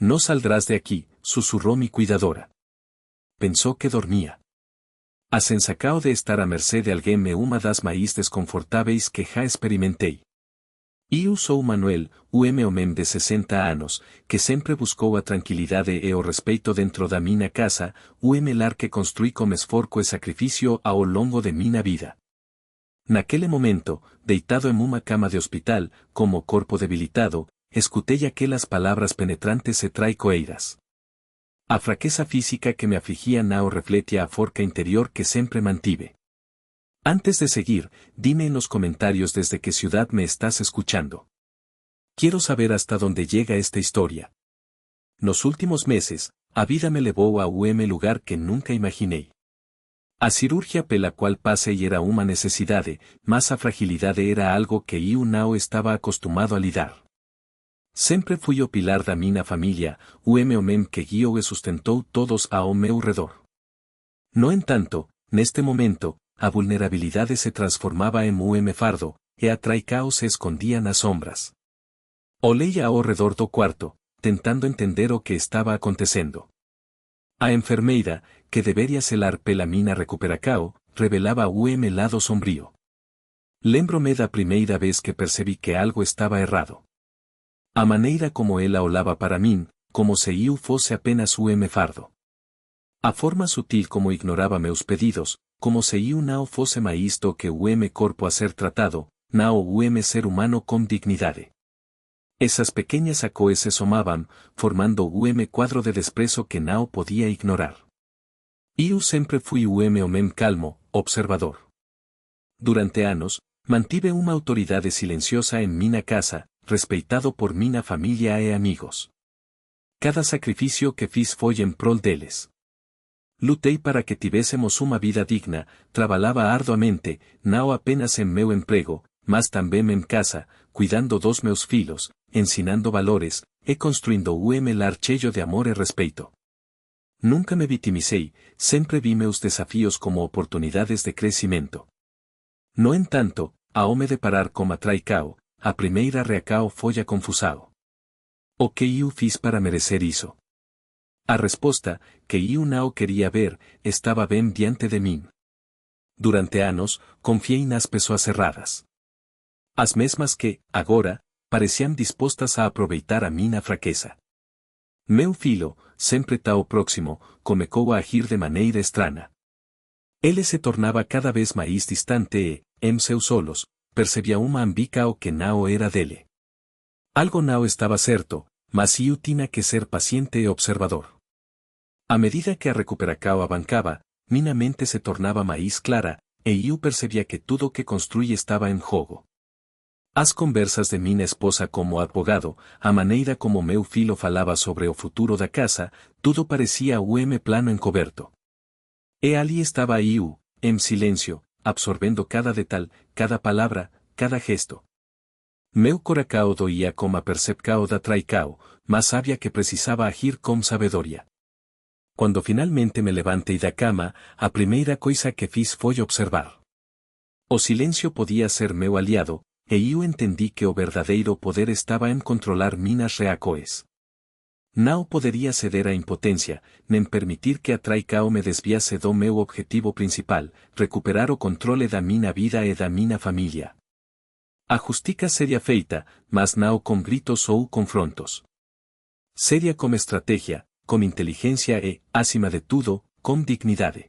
No saldrás de aquí, susurró mi cuidadora. Pensó que dormía. Has ensacao de estar a merced de alguén me uma das maíz desconfortáveis que já experimentei. Eu sou Manuel, homem de 60 anos, que sempre buscou a tranquilidade e o respeito dentro da minha casa, lar que construí com esforço e sacrifício ao longo de minha vida. Naquele momento, deitado em uma cama de hospital, como corpo debilitado, escutei aquelas palavras penetrantes e traicoeiras. A fraqueza física que me afligia não refletia a forca interior que sempre mantive. Antes de seguir, dime en los comentarios desde qué ciudad me estás escuchando. Quiero saber hasta dónde llega esta historia. Nos últimos meses, a vida me levou a lugar que nunca imaginei. A cirurgia pela qual passei era uma necessidade, mas a fragilidade era algo que eu não estava acostumado a lidar. Sempre fui o pilar da minha família, o homem que guiou e sustentou todos ao meu redor. No entanto, neste momento, a vulnerabilidade se transformaba en fardo, e a traicao se escondía nas sombras. Olei ao redor do quarto, tentando entender o que estaba acontecendo. A enfermeira, que debería selar pela mina recuperacao, revelaba o lado sombrío. Lembrome da primeira vez que percebi que algo estaba errado. A maneira como ela olaba para min, como se eu fosse apenas fardo. A forma sutil como ignoraba meus pedidos, como se eu não fosse mais do que o corpo a ser tratado, não o ser humano com dignidade. Essas pequeñas acoes se somavam, formando o quadro de desprezo que não podia ignorar. Eu sempre fui o homem calmo, observador. Durante anos, mantive uma autoridade silenciosa em minha casa, respeitado por minha família e amigos. Cada sacrifício que fiz foi em prol deles. Lutei para que tivéssemos uma vida digna, trabalhava arduamente, não apenas em meu emprego, mas também em casa, cuidando dos meus filhos, ensinando valores, e construindo lar cheio de amor e respeito. Nunca me vitimicei, sempre vi meus desafios como oportunidades de crescimento. No entanto, ao me deparar com a traicao, a primeira reacao foi a confusao. O que eu fiz para merecer isso? A resposta, que eu não queria ver, estava bem diante de mim. Durante anos, confiei nas pessoas erradas. As mesmas que, agora, pareciam dispostas a aproveitar a minha fraqueza. Meu filho, sempre tão próximo, comecou a agir de maneira estranha. Ele se tornava cada vez mais distante e, em seus olhos, percebia uma ambica o que não era dele. Algo não estava certo, mas eu tinha que ser paciente e observador. A medida que a recuperacao avancava, minha mente se tornava mais clara, e eu percebia que tudo que construí estava em jogo. As conversas de minha esposa como advogado, a maneira como meu filho falava sobre o futuro da casa, tudo parecia plano encoberto. E ali estava eu, em silêncio, absorvendo cada detalhe, cada palavra, cada gesto. Meu coracao doía como a percepcao da traicao, mas sabia que precisava agir com sabedoria. Quando finalmente me levantei da cama, a primeira coisa que fiz foi observar. O silêncio podia ser meu aliado, e eu entendi que o verdadeiro poder estava em controlar minhas reacoes. Não poderia ceder à impotência, nem permitir que a traicao me desviasse do meu objetivo principal, recuperar o controle da minha vida e da minha família. A justiça seria feita, mas não com gritos ou confrontos. Seria com estratégia, com inteligência e, acima de tudo, com dignidade.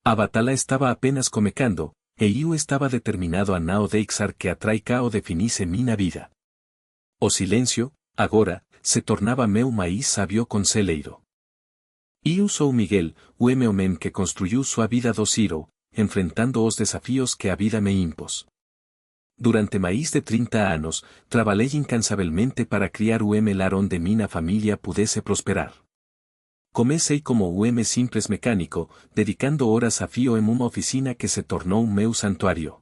A batalha estava apenas começando, e eu estava determinado a não deixar que a traicao definisse minha vida. O silêncio, agora, se tornava meu mais sábio conselheiro. Eu sou Miguel, o homem que construiu sua vida do zero, enfrentando os desafios que a vida me impôs. Durante mais de 30 anos, trabalhei incansavelmente para criar o lar onde minha família pudesse prosperar. Comecei como simples mecânico, dedicando horas a fio em uma oficina que se tornou meu santuário.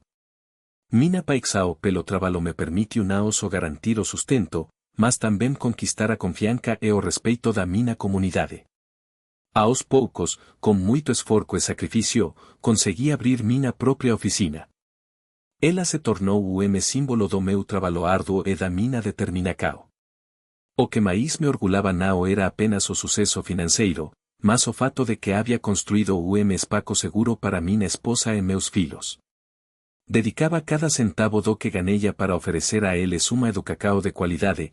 Minha paixão pelo trabalho me permitiu não só garantir o sustento, mas também conquistar a confiança e o respeito da minha comunidade. Aos poucos, com muito esforço e sacrifício, consegui abrir minha própria oficina. Ela se tornou o símbolo do meu trabalho árduo e da minha determinação. O que maíz me orgulaba nao era apenas o suceso financeiro, mas o fato de que había construído espaco seguro para mina esposa en meus filos. Dedicaba cada centavo do que ganella para oferecer a ele suma do cacao de qualidade,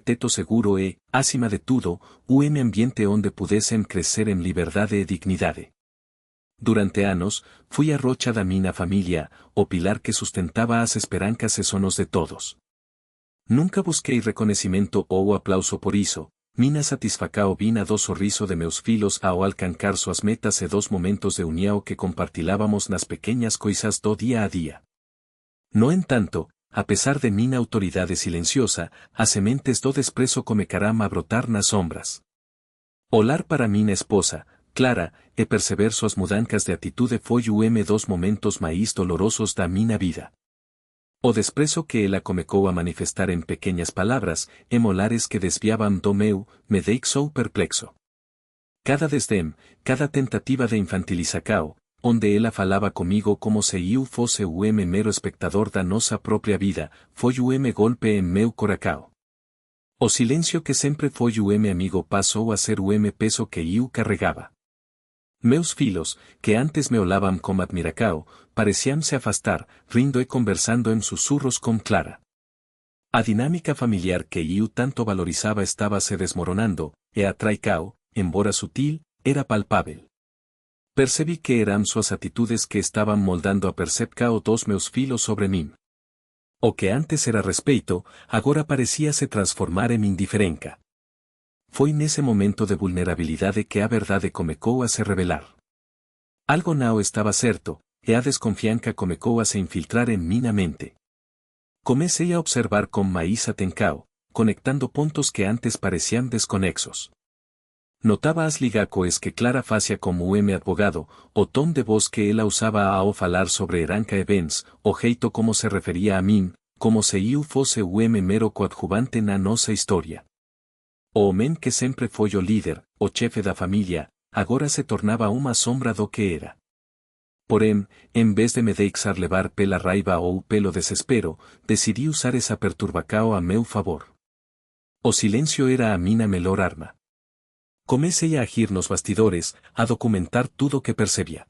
teto seguro e, acima de tudo, ambiente onde pudessem crescer en liberdade e dignidade. Durante anos, fui a rocha da mina familia, o pilar que sustentaba as esperancas e sonos de todos. Nunca busquei reconhecimento ou aplauso por iso, mina satisfacao vina do sorriso de meus filos ao alcancar suas metas e dos momentos de união que compartilábamos nas pequeñas coisas do día a día. No entanto, a pesar de mina autoridade silenciosa, as sementes do desprezo comecarán a brotar nas sombras. Olar para mina esposa, Clara, e perceber suas mudancas de atitude foi dos momentos máis dolorosos da mina vida. O desprezo que ela comecou a manifestar en pequeñas palabras, e molares que desviaban do meu, me deixou perplexo. Cada desdém, cada tentativa de infantilizacao, onde ela falaba comigo como se eu fosse mero espectador da nosa propia vida, foi golpe en meu coracao. O silencio que sempre foi amigo pasou a ser peso que eu carregaba. Meus filos, que antes me olaban com admiracao, parecíanse afastar, rindo e conversando en susurros con Clara. A dinámica familiar que eu tanto valorizaba estaba se desmoronando, e a traicao, embora sutil, era palpável. Percebí que eran suas atitudes que estaban moldando a percepcao dos meus filos sobre min. O que antes era respeito, agora parecíase transformar en indiferenca. Foi nese momento de vulnerabilidade que a verdade comecou a se revelar. Algo nao estaba certo, e a desconfianca comecou a se infiltrar en mina mente. Comecei a observar con máis atencao, conectando pontos que antes parecían desconexos. Notaba as ligacoes que Clara facia como advogado, o ton de voz que ela usaba ao falar sobre Eranca e Benz, o jeito como se refería a min, como se eu fose mero coadjuvante na nosa historia. O homem que sempre foi o líder, o chefe da familia, agora se tornaba unha sombra do que era. Porém, en vez de me deixar levar pela raiva ou pelo desespero, decidí usar esa perturbacao a meu favor. O silencio era a mina melhor arma. Comecei a agir nos bastidores, a documentar tudo que percebía.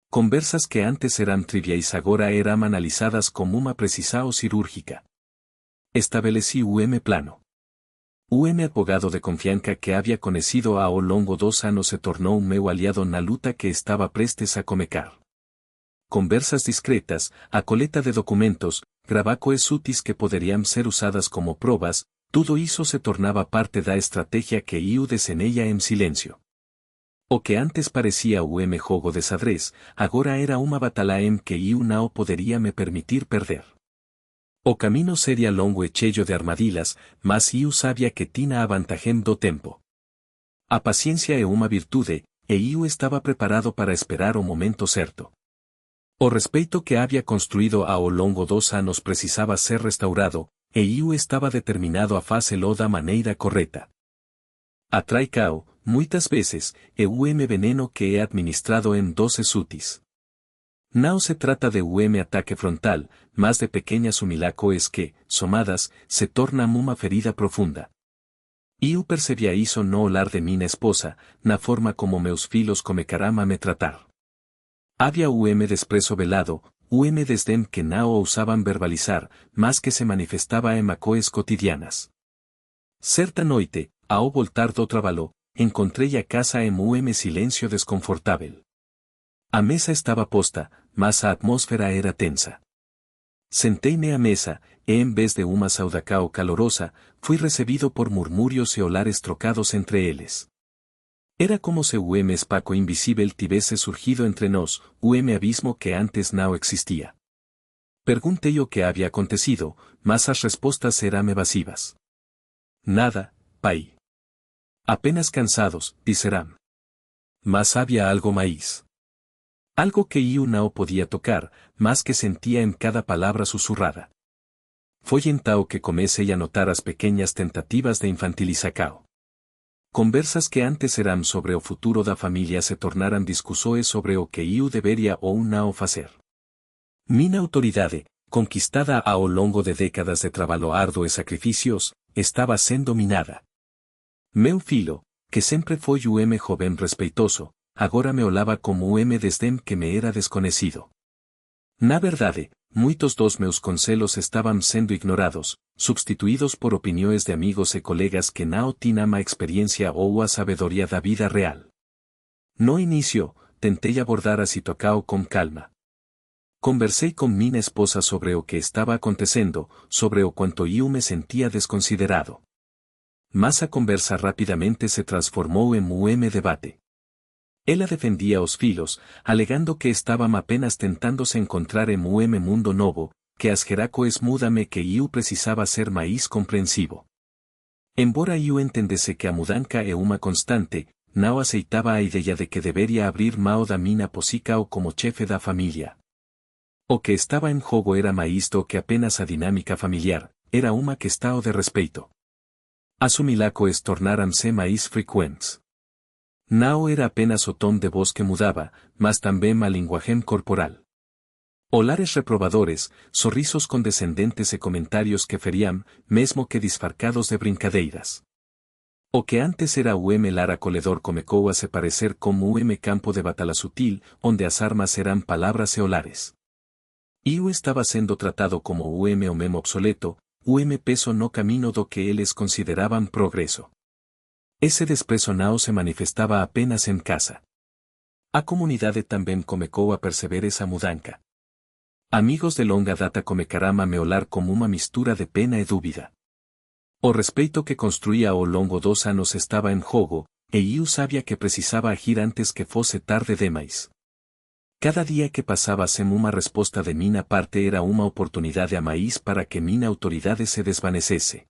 Conversas que antes eran triviais agora eran analizadas como unha precisao cirúrgica. Estabelecí plano. Advogado de confianza que había conocido ao longo dos anos se tornou meu aliado na luta que estaba prestes a comecar. Conversas discretas, a coleta de documentos, gravacoes úteis que poderían ser usadas como probas, tudo iso se tornaba parte da estrategia que eu deseneia en silencio. O que antes parecía jogo de xadrez, agora era unha batala en que eu não podería me permitir perder. O camino sería longo e cheio de armadillas, mas eu sabia que tinha a vantagem do tempo. A paciencia é unha virtude, e eu estaba preparado para esperar o momento certo. O respeito que había construído ao longo dos anos precisaba ser restaurado, e eu estaba determinado a facelo da maneira correta. A traicao, muitas veces, é veneno que é administrado en doses úteis. Não se trata de ataque frontal, mas de pequeñas humilacoes que, somadas, se tornan unha ferida profunda. Eu percebía iso no olar de mina esposa, na forma como meus filos comecarán a me tratar. Había desprezo velado, desdén que não ousaban verbalizar, mas que se manifestaba en macoes cotidianas. Certa noite, ao voltar do traballo, encontrei a casa en silencio desconfortável. A mesa estaba posta, mas a atmósfera era tensa. Senteime á mesa, e en vez de unha saudacao calorosa, fui recibido por murmurios e olares trocados entre eles. Era como se espaco invisible tivese surgido entre nós, abismo que antes não existía. Perguntei o que había acontecido, mas as respostas eran evasivas. Nada, pai. Apenas cansados, disseram. Mas había algo máis. Algo que eu não podía tocar, mas que sentía en cada palabra susurrada. Foi então que comecei a notar as pequeñas tentativas de infantilizacao. Conversas que antes eran sobre o futuro da familia se tornaran discusoes sobre o que eu debería ou não facer. Mina autoridade, conquistada ao longo de décadas de traballo arduo e sacrificios, estaba sendo minada. Meu filo, que sempre foi joven respeitoso, agora me olaba como desdém que me era desconhecido. Na verdade, muitos dos meus conselhos estavam sendo ignorados, substituídos por opiniões de amigos e colegas que não tinham a experiência ou a sabedoria da vida real. No inicio, tentei abordar a situação com calma. Conversei com minha esposa sobre o que estava acontecendo, sobre o quanto eu me sentia desconsiderado. Mas a conversa rapidamente se transformou em debate. Ela defendia os filhos, alegando que estavam apenas tentando-se encontrar em mundo novo, que as geracoes mudame que eu precisava ser mais compreensivo. Embora eu entendesse que a mudança é uma constante, não aceitava a ideia de que deveria abrir mão da minha posição como chefe da família. O que estava em jogo era mais do que apenas a dinâmica familiar, era uma questão de respeito. As humilhacoes tornaram-se mais frequentes. Não era apenas o tom de voz que mudava, mas também a linguagem corporal. Olares reprobadores, sorrisos condescendentes e comentários que feriam, mesmo que disfarcados de brincadeiras. O que antes era lar acolhedor comecou a se parecer como campo de batalha sutil, onde as armas eram palavras e olares. Eu estava sendo tratado como homem obsoleto, peso no caminho do que eles consideravam progresso. Esse desprezo não se manifestava apenas em casa. A comunidade também comecou a perceber essa mudança. Amigos de longa data começaram a me olhar como uma mistura de pena e dúvida. O respeito que construía ao longo dos anos estava em jogo, e eu sabia que precisava agir antes que fosse tarde demais. Cada dia que passava sem uma resposta de minha parte era uma oportunidade a mais para que minha autoridade se desvanecesse.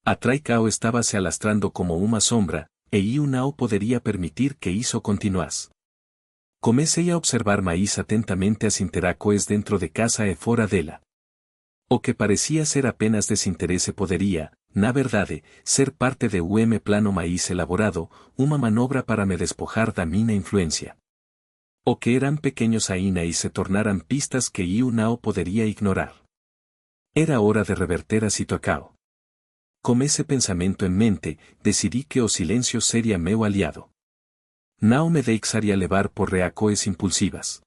A Traicao estava se alastrando como uma sombra, e eu não poderia permitir que isso continuasse. Comecei a observar mais atentamente as interacoes dentro de casa e fora dela. O que parecia ser apenas desinteresse poderia, na verdade, ser parte de plano mais elaborado, uma manobra para me despojar da minha influência. O que eram pequenos ainda e se tornaram pistas que eu não poderia ignorar. Era hora de reverter a situação. Com esse pensamento em mente, decidi que o silêncio seria meu aliado. Não me deixaria levar por reacoes impulsivas.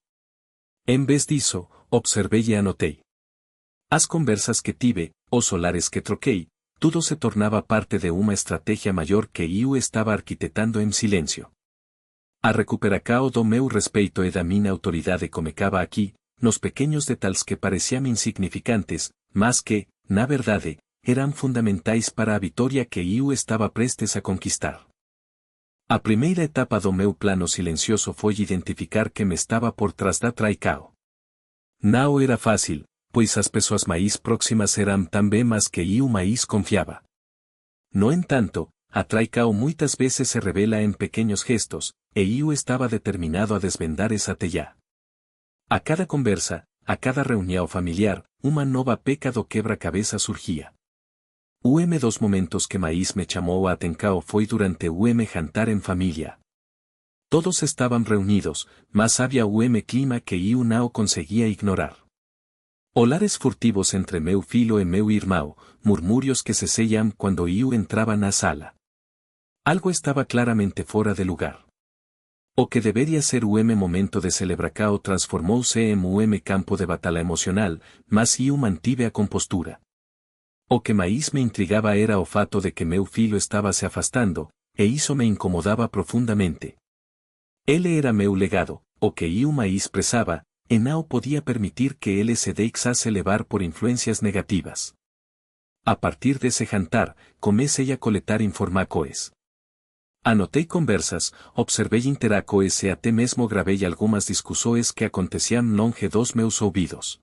Em vez disso, observei e anotei. As conversas que tive, os solares que troquei, tudo se tornava parte de uma estratégia maior que eu estava arquitetando em silêncio. A recuperação do meu respeito e da minha autoridade começava aqui, nos pequenos detalhes que pareciam insignificantes, mas que, na verdade, eram fundamentais para a vitória que eu estava prestes a conquistar. A primeira etapa do meu plano silencioso foi identificar que me estava por trás da Traicao. Não era fácil, pois as pessoas mais próximas eram também as que eu mais confiava. No entanto, a Traicao muitas vezes se revela em pequenos gestos, e eu estava determinado a desvendar essa teia. A cada conversa, a cada reunião familiar, uma nova peca do quebra-cabeça surgia. Dos momentos que mais me chamou a atenção foi durante o jantar em família. Todos estavam reunidos, mas havia clima que eu não conseguia ignorar. Olares furtivos entre meu filho e meu irmão, murmúrios que se ceiam quando eu entrava na sala. Algo estava claramente fora de lugar. O que deveria ser momento de celebração transformou-se em campo de batalha emocional, mas eu mantive a compostura. O que mais me intrigava era o fato de que meu filho estava se afastando, e isso me incomodava profundamente. Ele era meu legado, o que eu mais prezava, e não podia permitir que ele se deixasse levar por influências negativas. A partir desse jantar, comecei a coletar informações. Anotei conversas, observei interacoes e até mesmo gravei algumas discussões que aconteciam longe dos meus ouvidos.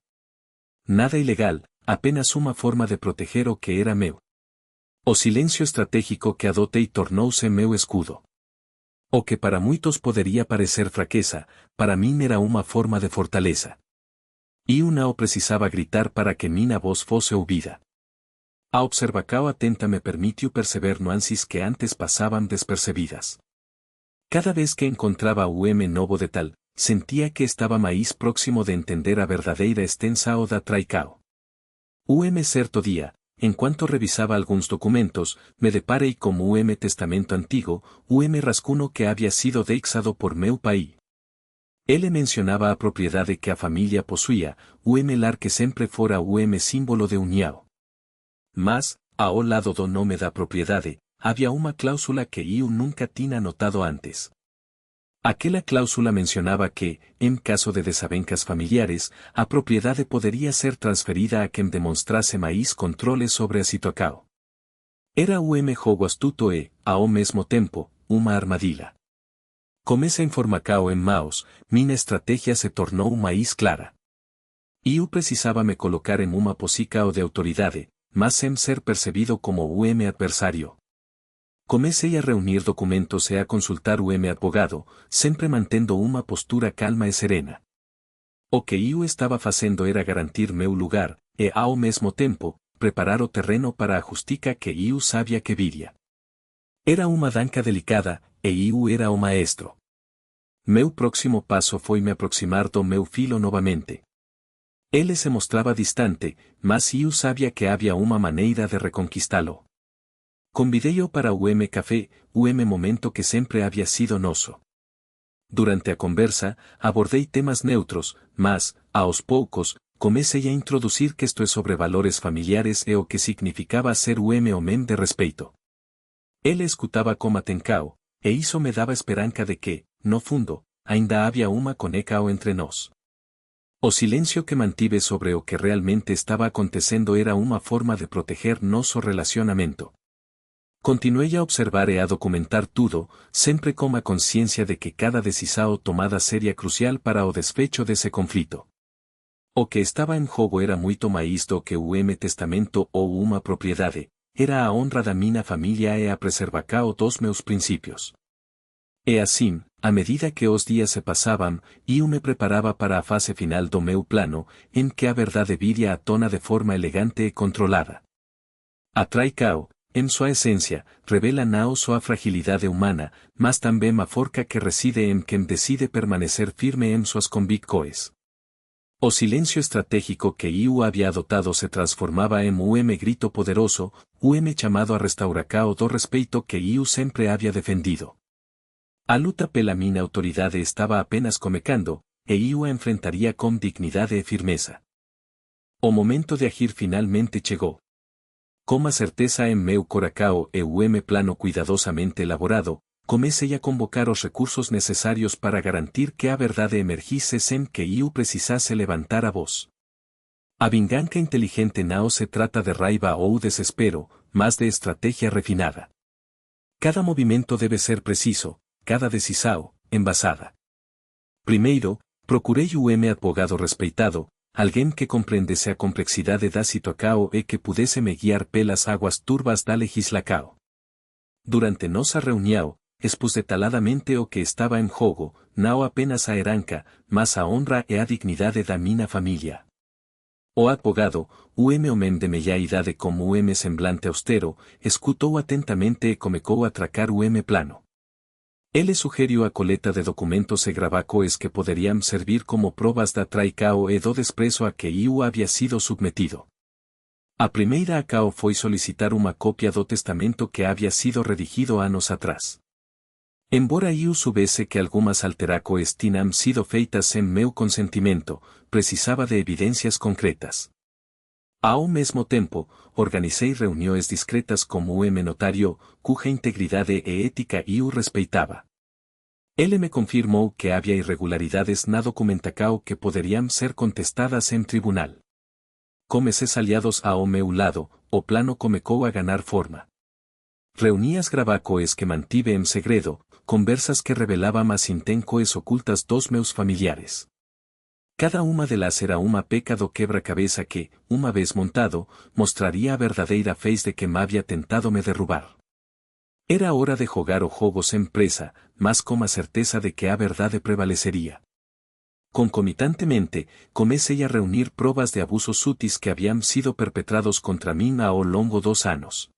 Nada ilegal, apenas uma forma de proteger o que era meu. O silêncio estratégico que adotei tornou-se meu escudo. O que para muitos poderia parecer fraqueza, para mim era uma forma de fortaleza. Eu não precisava gritar para que minha voz fosse ouvida. A observação atenta me permitiu perceber nuances que antes passavam despercebidas. Cada vez que encontrava novo detalhe, sentia que estava mais próximo de entender a verdadeira extensa da Traicao. Certo dia, en cuanto revisaba algunos documentos, me deparei como testamento antigo, rascuno que había sido deixado por meu pai. Ele mencionaba a propriedade que a familia posuía, lar que sempre fora símbolo de união. Mas, ao lado do nome da propriedade, había uma cláusula que eu nunca tinha notado antes. Aquela cláusula mencionaba que, en caso de desavencas familiares, a propriedade poderia ser transferida a quem demonstrase mais controle sobre a situação. Era jogo astuto e, ao mesmo tempo, uma armadilha. Comecei a informação em maus, minha estratégia se tornou mais clara. Eu precisava me colocar em uma posição de autoridade, mas sem ser percebido como adversário. Comecei a reunir documentos e a consultar o advogado, sempre mantendo uma postura calma e serena. O que eu estava fazendo era garantir meu lugar, e ao mesmo tempo, preparar o terreno para a justica que eu sabia que viria. Era uma dança delicada, e eu era o maestro. Meu próximo passo foi me aproximar do meu filho novamente. Ele se mostrava distante, mas eu sabia que havia uma maneira de reconquistá-lo. Convidei-o para o café, momento que sempre havia sido nosso. Durante a conversa, abordei temas neutros, mas, aos poucos, comecei a introduzir questões sobre valores familiares e o que significava ser homem de respeito. Ele escutava com atenção, e isso me dava esperança de que, no fundo, ainda havia uma conexão entre nós. O silêncio que mantive sobre o que realmente estava acontecendo era uma forma de proteger nosso relacionamento. Continuei a observar e a documentar tudo, sempre com a consciência de que cada decisão tomada seria crucial para o desfecho desse conflito. O que estava em jogo era muito mais do que o testamento ou uma propriedade, era a honra da minha família e a preservação dos meus princípios. E assim, à medida que os dias se passavam, eu me preparava para a fase final do meu plano, em que a verdade viria à tona de forma elegante e controlada. A traição, em sua essência, revela não só a fragilidade humana, mas também a força que reside em quem decide permanecer firme em suas convicções. O silêncio estratégico que eu havia adotado se transformava em grito poderoso, chamado a restauração do respeito que eu sempre havia defendido. A luta pela minha autoridade estava apenas começando, e eu a enfrentaria com dignidade e firmeza. O momento de agir finalmente chegou. Com a certeza em meu coração e o plano cuidadosamente elaborado, comecei a convocar os recursos necessários para garantir que a verdade emergisse sem que eu precisasse levantar a voz. A vingança inteligente não se trata de raiva ou desespero, mas de estratégia refinada. Cada movimento deve ser preciso, cada decisão, embasada. Primeiro, procurei o advogado respeitado, alguém que compreendesse a complexidade da situação e que pudesse me guiar pelas águas turbas da legislação. Durante nossa reunião, expus detalhadamente o que estava em jogo, não apenas a herança, mas a honra e a dignidade da minha família. O advogado, homem de meia idade com semblante austero, escutou atentamente e começou a tracar o plano. Ele sugeriu a coleta de documentos e gravacoes que poderiam servir como provas da traição e do desprezo a que eu havia sido submetido. A primeira ação foi solicitar uma cópia do testamento que havia sido redigido anos atrás. Embora eu soubesse que algumas alterações tinham sido feitas sem meu consentimento, precisava de evidências concretas. Ao mesmo tempo, organizei reuniões discretas com o notário, cuja integridade e ética eu respeitava. Ele me confirmou que havia irregularidades na documentação que poderiam ser contestadas em tribunal. Com esses aliados ao meu lado, o plano começou a ganhar forma. Reuni as gravacoes que mantive em segredo, conversas que revelavam as intenções ocultas dos meus familiares. Cada uma delas era uma peca do quebra-cabeça que, uma vez montado, mostraria a verdadeira face de quem havia tentado me derrubar. Era hora de jogar o jogo sem pressa, mas com a certeza de que a verdade prevaleceria. Concomitantemente, comecei a reunir provas de abusos sutis que haviam sido perpetrados contra mim ao longo dos anos.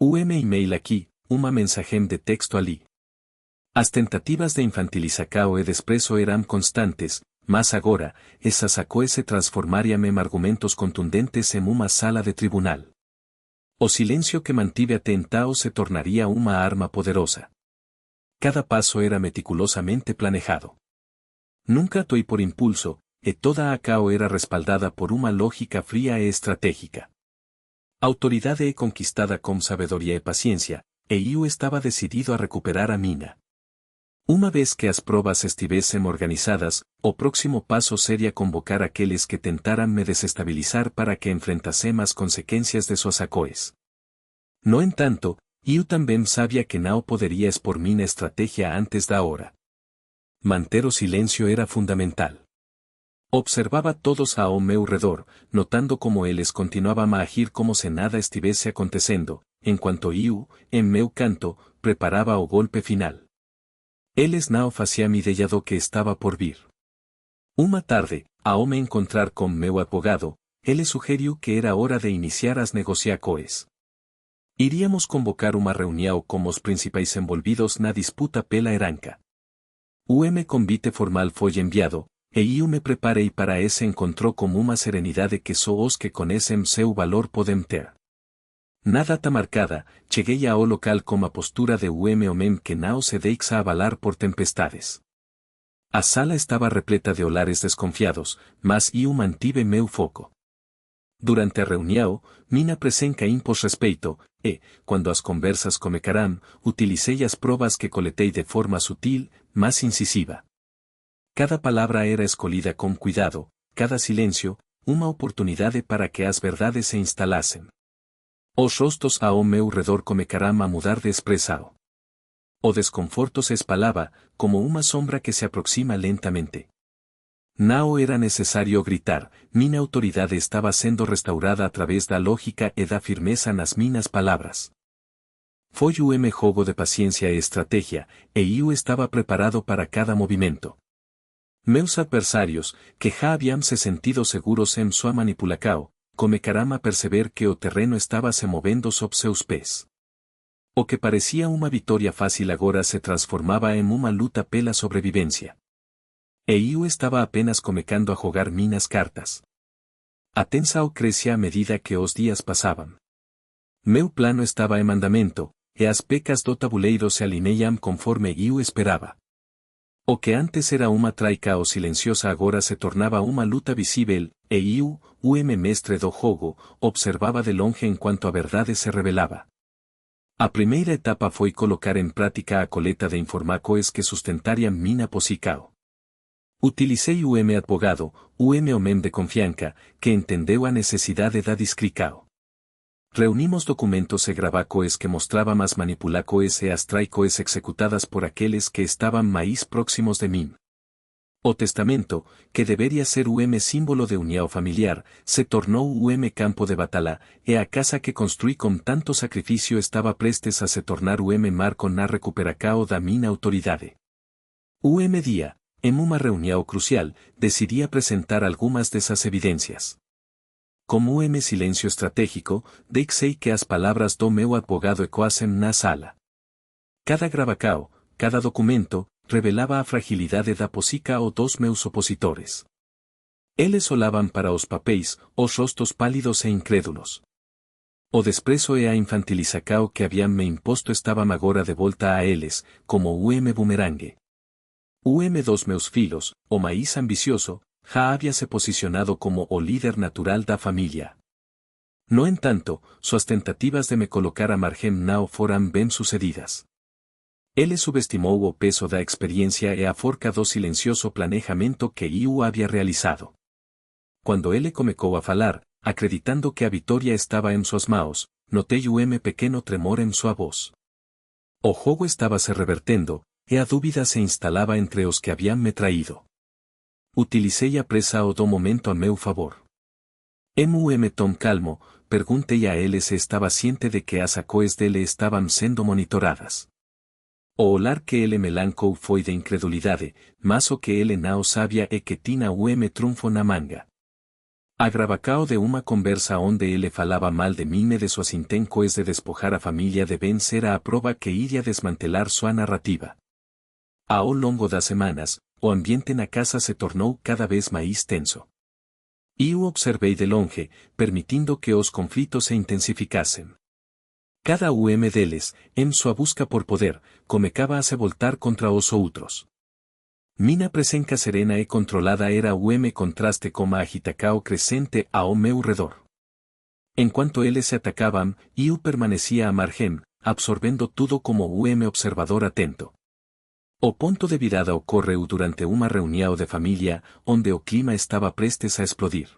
E-mail aqui, uma mensagem de texto ali. As tentativas de infantilização e desprezo eram constantes, mas agora, essas acoes se transformariam em argumentos contundentes em uma sala de tribunal. O silencio que mantive atentao se tornaría una arma poderosa. Cada paso era meticulosamente planejado. Nunca actué por impulso, e toda a cao era respaldada por una lógica fría e estratégica. Autoridad e conquistada con sabiduría y paciencia, e iu estaba decidido a recuperar a Mina. Una vez que as probas estivesen organizadas, o próximo paso sería convocar a aqueles que tentaran me desestabilizar para que enfrentase más consecuencias de sus acoes. No entanto, iu también sabía que no podría expor Mina estrategia antes da hora. Manter o silencio era fundamental. Observaba todos ao meu redor, notando como eles continuaban a agir como se nada estivese acontecendo, en cuanto iu, en meu canto, preparaba o golpe final. Eles não faciam ideia do que estaba por vir. Uma tarde, ao me encontrar com meu advogado, ele sugeriu que era hora de iniciar as negociações. Iríamos convocar uma reunião com os principais envolvidos na disputa pela herança. O convite formal foi enviado, e eu me preparei para esse encontro com uma serenidade que só os que conhecem seu valor podem ter. Na data marcada, cheguei ao local com a postura de homem que não se deixa abalar por tempestades. A sala estava repleta de olares desconfiados, mas eu mantive meu foco. Durante a reunião, Mina presença impôs respeito, e, quando as conversas começaram, utilizei as provas que coletei de forma sutil, mas incisiva. Cada palavra era escolhida com cuidado, cada silêncio, uma oportunidade para que as verdades se instalassem. Os rostos ao meu redor começaram a mudar de expressão. O desconforto se espalhava, como uma sombra que se aproxima lentamente. Não era necessário gritar, minha autoridade estava sendo restaurada a través da lógica e da firmeza nas minhas palavras. Foi jogo de paciência e estratégia, e eu estava preparado para cada movimento. Meus adversários, que já haviam se sentido seguros em sua manipulação, começaram a perceber que o terreno estava se movendo sob seus pés. O que parecia uma vitória fácil agora se transformava em uma luta pela sobrevivência. E eu estava apenas começando a jogar minhas cartas. A tensão crescia à medida que os dias passavam. Meu plano estava em andamento, e as pecas do tabuleiro se alineiam conforme eu esperava. O que antes era uma traica ou silenciosa agora se tornava uma luta visível, e eu, o mestre do jogo, observava de longe enquanto a verdade se revelava. A primeira etapa foi colocar em prática a coleta de informações que sustentariam minha posição. Utilizei o advogado, o homem de confiança, que entendeu a necessidade da discrição. Reunimos documentos e gravacoes que mostravam as manipulacoes e as traicoes executadas por aqueles que estavam mais próximos de mim. O testamento, que deveria ser o símbolo de união familiar, se tornou o campo de batalha, e a casa que construí com tanto sacrifício estava prestes a se tornar o marco na recuperação da minha autoridade. O dia, em uma reunião crucial, decidi apresentar algumas dessas evidências. Como silencio estratégico, deixei que as palavras do meu advogado ecoassem na sala. Cada gravacao, cada documento, revelava a fragilidade da posição dos meus opositores. Eles olhavam para os papéis, os rostos pálidos e incrédulos. O desprezo e a infantilização que haviam me imposto estavam agora de volta a eles, como o bumerangue. O dos meus filhos, o mais ambicioso, já havia se posicionado como o líder natural da família. No entanto, suas tentativas de me colocar a margem não foram bem sucedidas. Ele subestimou o peso da experiência e a forca do silencioso planejamento que eu havia realizado. Quando ele começou a falar, acreditando que a vitória estava em suas mãos, notei o pequeno tremor em sua voz. O jogo estava se revertendo, e a dúvida se instalava entre os que haviam me traído. Utilizei a pressa do momento a meu favor. Tom calmo, perguntei a ele se estava ciente de que as acoes dele estavam sendo monitoradas. O olhar que ele me lancou foi de incredulidade, mas o que ele não sabia é que tinha o trunfo na manga. A gravacao de uma conversa onde ele falava mal de mim e de suas intenções de despojar a família de bens era a prova que iria desmantelar sua narrativa. Ao longo das semanas, o ambiente na casa se tornou cada vez mais tenso. Eu observei de longe, permitindo que os conflitos se intensificassem. Cada deles, en sua busca por poder, comecaba a se voltar contra os outros. Mina presença serena e controlada era contraste coma agitacao crescente ao meu redor. Enquanto eles se atacaban, eu permanecía a margen, absorvendo tudo como observador atento. O ponto de virada ocorreu durante uma reunião de família, onde o clima estava prestes a explodir.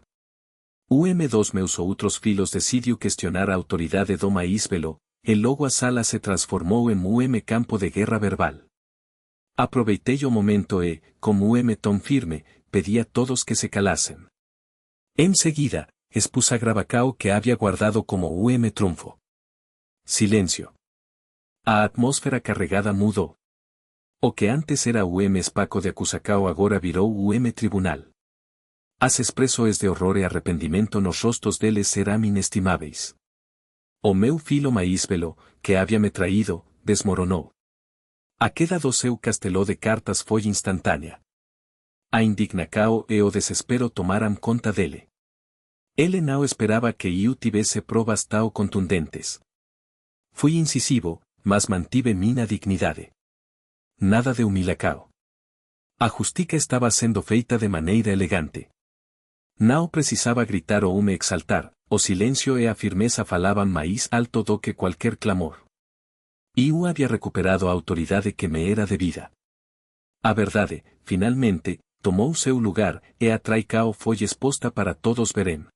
Dos meus outros filhos decidiu questionar a autoridade do maíz velo, e logo a sala se transformou em campo de guerra verbal. Aproveitei o momento e, como tom firme, pedi a todos que se calassem. Em seguida, expus a Gravacao que havia guardado como trunfo. Silencio. A atmósfera carregada mudou. O que antes era espaco de Acusacao agora virou tribunal. As expresoes de horror e arrependimento nos rostos deles eram inestimáveis. O meu filo maíz velo, que havia me traído, desmoronou. A queda do seu castelo de cartas foi instantánea. A indignacao e o desespero tomaram conta dele. Ele não esperava que eu tivesse provas tão contundentes. Fui incisivo, mas mantive minha dignidade. Nada de humilacao. A justiça estava sendo feita de maneira elegante. Não precisava gritar ou me exaltar, o silêncio e a firmeza falavam mais alto do que qualquer clamor. Eu havia recuperado a autoridade que me era debida. A verdade, finalmente, tomou seu lugar e a traicao foi exposta para todos verem.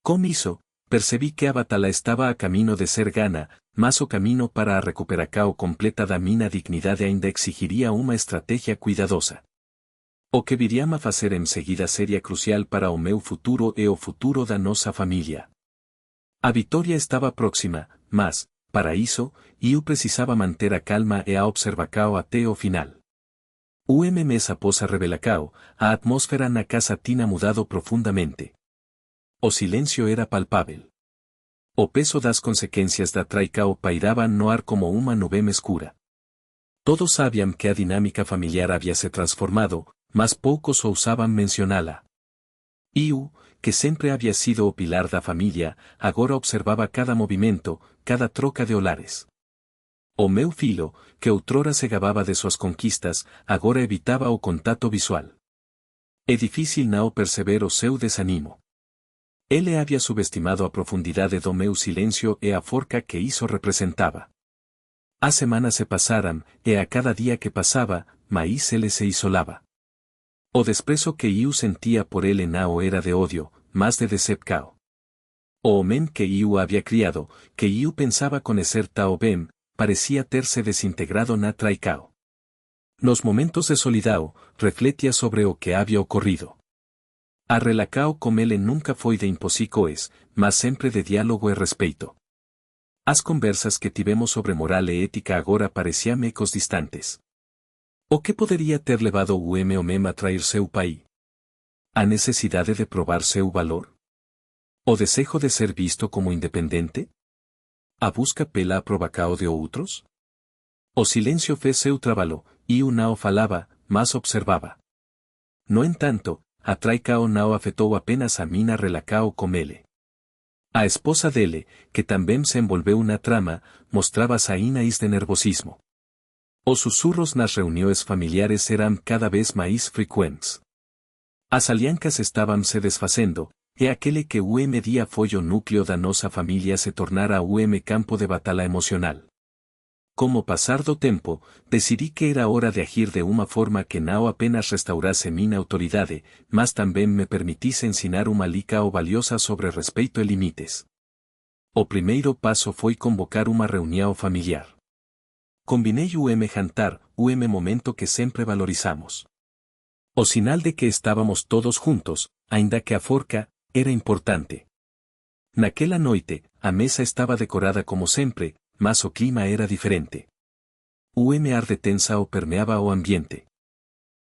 Com isso, percebi que a batalha estava a caminho de ser gana, mas o caminho para a recuperação completa da minha dignidade ainda exigiria uma estratégia cuidadosa. O que viriam a fazer em seguida seria crucial para o meu futuro e o futuro da nossa família. A vitória estava próxima, mas, para isso, eu precisava manter a calma e a observacao até o final. Mês após a revelacao, a atmósfera na casa tinha mudado profundamente. O silêncio era palpável. O peso das consequências da traicao pairava no ar como uma nuvem escura. Todos sabiam que a dinâmica familiar havia se transformado, mas poucos ousavam mencioná-la. Eu, que sempre havia sido o pilar da família, agora observava cada movimento, cada troca de olares. O meu filho, que outrora se gabava de suas conquistas, agora evitava o contato visual. É difícil não perceber o seu desanimo. Ele havia subestimado a profundidade do meu silêncio e a forca que isso representava. As semanas se passaram, e a cada dia que passava, mais ele se isolava. O desprezo que eu sentia por ele não era de ódio, mas de decepção. O homem que eu havia criado, que eu pensava conhecer tão bem, parecia ter se desintegrado na traicao. Nos momentos de solidão, refletia sobre o que havia ocorrido. A relacao com ele nunca foi de imposicoes, mas sempre de diálogo e respeito. As conversas que tivemos sobre moral e ética agora pareciam ecos distantes. O que poderia ter levado o homem a trair seu pai? A necessidade de provar seu valor? O desejo de ser visto como independente? A busca pela aprovação de outros? O silêncio fez seu trabalho, e eu não falava, mas observava. No entanto, a traicao não afetou apenas a minha relacao com ele. A esposa dele, que também se envolveu na trama, mostrava sinais de nervosismo. Os sussurros nas reuniões familiares eram cada vez mais frequentes. As alianças estavam se desfazendo, e aquele que dia foi o núcleo da nossa família se tornara campo de batalha emocional. Como passar do tempo, decidi que era hora de agir de uma forma que não apenas restaurasse minha autoridade, mas também me permitisse ensinar uma lição valiosa sobre respeito e limites. O primeiro passo foi convocar uma reunião familiar. Combinei o jantar, momento que sempre valorizamos. O sinal de que estávamos todos juntos, ainda que a forca, era importante. Naquela noite, a mesa estava decorada como sempre, mas o clima era diferente. Ar de tensa o permeaba o ambiente.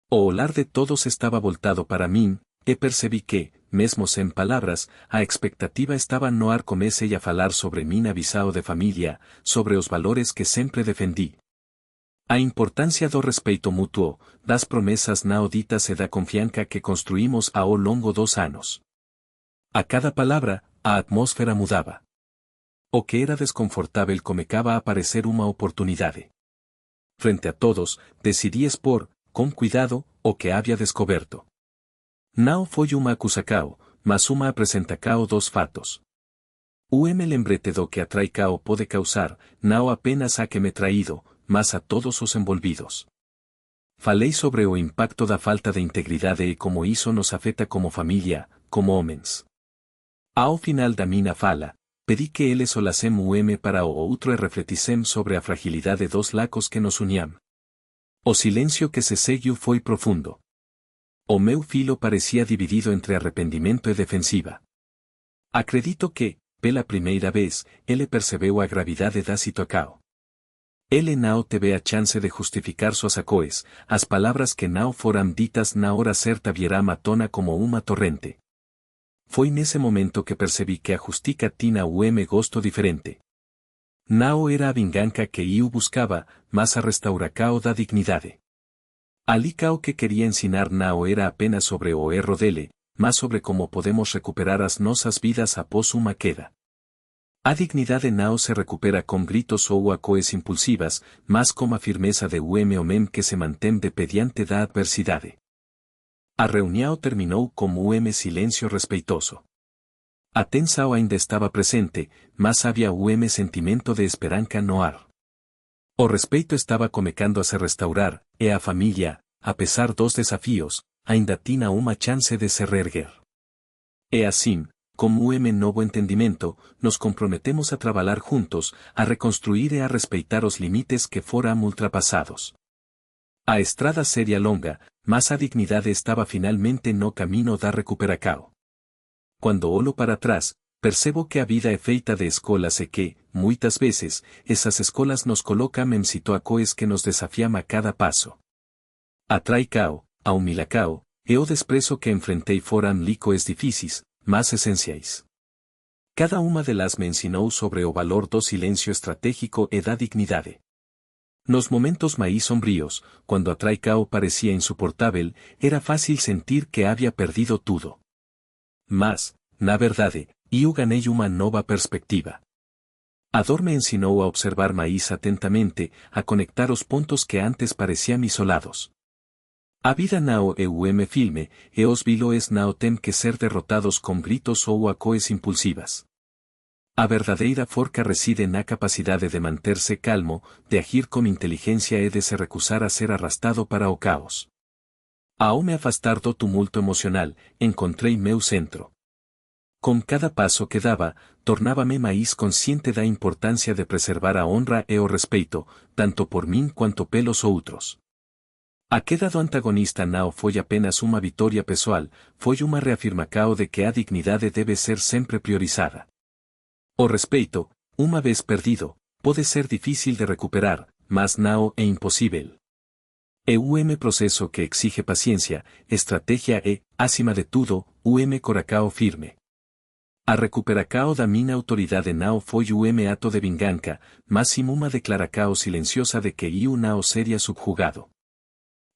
O olhar de todos estava voltado para mim, e percebi que, mesmo sem palavras, a expectativa estava no ar comecei a falar sobre minha visão de família, sobre os valores que sempre defendi. A importância do respeito mútuo, das promessas não ditas e da confiança que construímos ao longo dos anos. A cada palavra, a atmósfera mudava. O que era desconfortable comecaba aparecer una oportunidad. Frente a todos, decidí expor, con cuidado, o que había descoberto. Nao foi uma acusacao, mas uma apresentacao dos fatos. Lembrete do que atrai cao pode causar, nao apenas a que me traído, mas a todos os envolvidos. Falei sobre o impacto da falta de integridade e como isso nos afeta como familia, como homens. Ao final da minha fala, pedi que eles solacem para o outro e refletisem sobre a fragilidade dos lacos que nos uniam. O silencio que se seguiu foi profundo. O meu filo parecía dividido entre arrependimento e defensiva. Acredito que, pela primeira vez, ele percebeu a gravidade da situação. Ele não teve a chance de justificar suas acoes, as palavras que não foram ditas na hora certa vieram à tona como uma torrente. Foi nesse momento que percebi que a justica tinha gosto diferente. Não era a vingança que eu buscava, mas a restauracao da dignidade. Ali cao que queria ensinar não era apenas sobre o erro dele, mas sobre como podemos recuperar as nossas vidas após uma queda. A dignidade não se recupera com gritos ou acoes impulsivas, mas com a firmeza de homem que se mantém de pé diante da adversidade. A reunião terminou com silêncio respeitoso. A tensão ainda estava presente, mas havia sentimento de esperança no ar. O respeito estava começando a se restaurar, e a família, apesar dos desafios, ainda tinha uma chance de se reerguer. E assim, com novo entendimento, nos comprometemos a trabalhar juntos, a reconstruir e a respeitar os limites que foram ultrapassados. A estrada seria longa, mas a dignidade estava finalmente no caminho da recuperação. Quando olho para trás, percebo que a vida é feita de escolas e que, muitas vezes, essas escolas nos colocam em situações que nos desafiam a cada passo. A traicao, a humilacao, e o desprezo que enfrentei foram licoes difíceis, mas essenciais. Cada uma delas me ensinou sobre o valor do silêncio estratégico e da dignidade. Nos momentos mais sombrios, quando a traicao parecia insuportável, era fácil sentir que havia perdido tudo. Mas, na verdade, eu ganhei uma nova perspectiva. A dor me ensinou a observar mais atentamente, a conectar os pontos que antes pareciam isolados. A vida não é filme, e os vilões não têm que ser derrotados com gritos ou acoes impulsivas. A verdadeira forca reside na capacidade de manter-se calmo, de agir com inteligência e de se recusar a ser arrastado para o caos. Ao me afastar do tumulto emocional, encontrei meu centro. Com cada passo que dava, tornava-me mais consciente da importância de preservar a honra e o respeito, tanto por mim quanto pelos outros. A queda do antagonista não foi apenas uma vitória pessoal, foi uma reafirmação de que a dignidade deve ser sempre priorizada. O respeito, uma vez perdido, pode ser difícil de recuperar, mas não é impossível. É processo que exige paciência, estratégia e, acima de tudo, coração firme. A recuperação da minha autoridade não foi ato de vingança, mas sim uma declaração silenciosa de que eu não seria subjugado.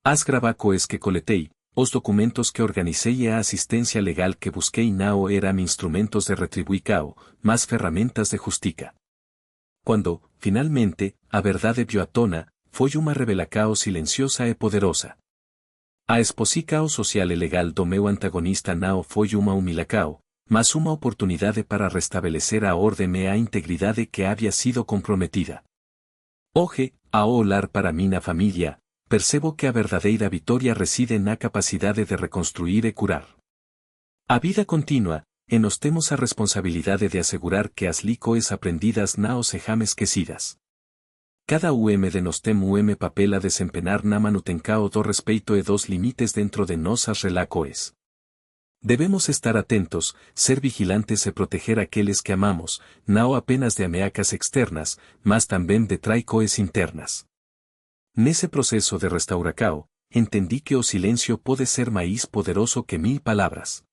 As gravacoes que coletei, os documentos que organizei e a assistência legal que busquei não eram instrumentos de retribuição, mas ferramentas de justiça. Quando, finalmente, a verdade veio à tona, foi uma revelação silenciosa e poderosa. A exposição social e legal do meu antagonista não foi uma humilhação, mas uma oportunidade para restabelecer a ordem e a integridade que havia sido comprometida. Hoje, ao olhar para minha família, percebo que a verdadeira vitória reside na capacidade de reconstruir e curar. A vida continua, e nós temos a responsabilidade de assegurar que as licoes aprendidas não sejam esquecidas. Cada de nós tem papel a desempenhar na manutenção do respeito e dos limites dentro de nossas relacoes. Devemos estar atentos, ser vigilantes e proteger aqueles que amamos, não apenas de ameaças externas, mas também de traicoes internas. Nesse processo de restauração, entendi que o silêncio pode ser mais poderoso que 1000 palavras.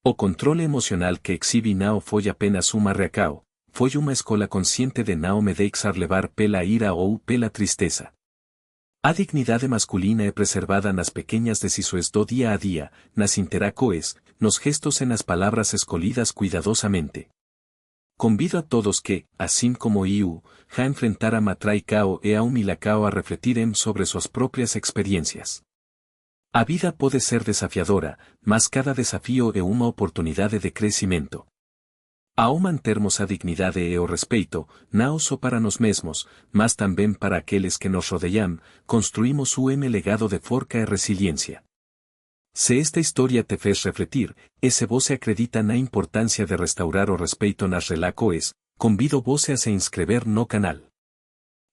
O controle emocional que exhibi não foi apenas uma reação, foi uma escola consciente de não me deixar levar pela ira ou pela tristeza. A dignidade masculina é preservada nas pequenas decisões do dia a dia, nas interacoes, nos gestos e nas palavras escolhidas cuidadosamente. Convido a todos que, assim como eu, já enfrentar a matraicao e a humilacao a refletirem sobre suas próprias experiências. A vida pode ser desafiadora, mas cada desafío é uma oportunidade de crescimento. Ao mantermos a dignidade e o respeito, não só para nós mesmos, mas também para aqueles que nos rodeiam, construímos um legado de força e resiliência. Se esta história te fez refletir, e se você acredita na importância de restaurar o respeito nas relações, convido você a se inscrever no canal.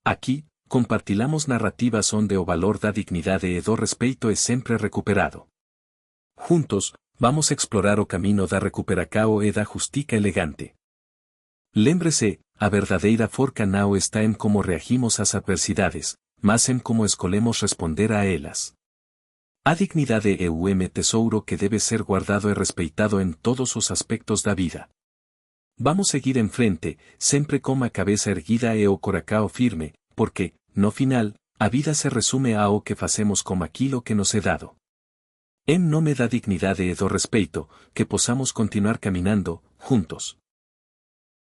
Aqui, compartilhamos narrativas onde o valor da dignidade e do respeito é sempre recuperado. Juntos, vamos explorar o caminho da recuperação e da justiça elegante. Lembre-se, a verdadeira força não está em como reagimos às adversidades, mas em como escolhemos responder a elas. A dignidade é um tesouro que deve ser guardado e respeitado em todos os aspectos da vida. Vamos seguir em frente, sempre com a cabeça erguida e o coração firme, porque, no final, a vida se resume ao que fazemos com aquilo que nos é dado. Em nome da dignidade e do respeito, que possamos continuar caminhando, juntos.